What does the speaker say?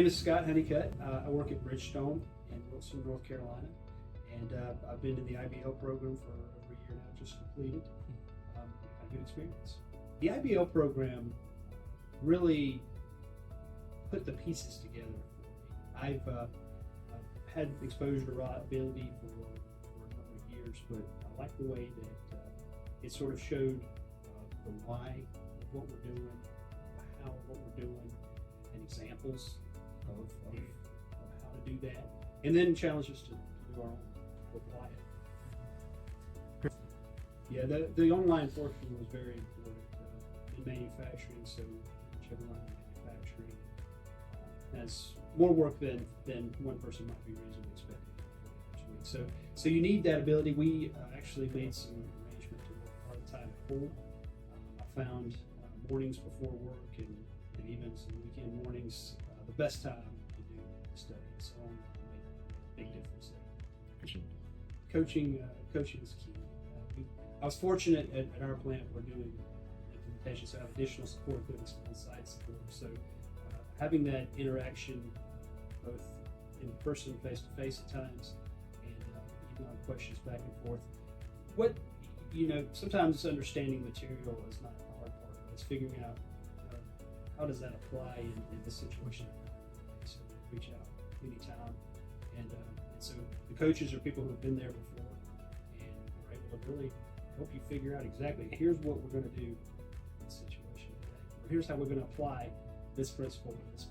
name is Scott Honeycutt. I work at Bridgestone in Wilson, North Carolina, and I've been in the iBL program for over a year now, just completed. Had a good experience. The iBL program really put the pieces together for me. I've had exposure to reliability for a number of years, but I like the way that it sort of showed the why of what we're doing, how what we're doing, and examples of how to do that, and then challenges to do our own, to apply it. Yeah, the online portion was very important in manufacturing, so everyone in manufacturing has more work than one person might be reasonably expecting. So you need that ability. We actually made some arrangement to work part of the time at home. I found mornings before work and even some weekend mornings the best time to do study. So made a big difference there. Coaching is key. I was fortunate at our plant we're doing implementation, so I have additional support equipment on site support. So having that interaction both in person, face to face at times, and email questions back and forth. Sometimes understanding material is not the hard part, but it's figuring out how does that apply in this situation. So reach out anytime, and so the coaches are people who have been there before, and are able to really help you figure out exactly here's what we're going to do in this situation today, or here's how we're going to apply this principle to this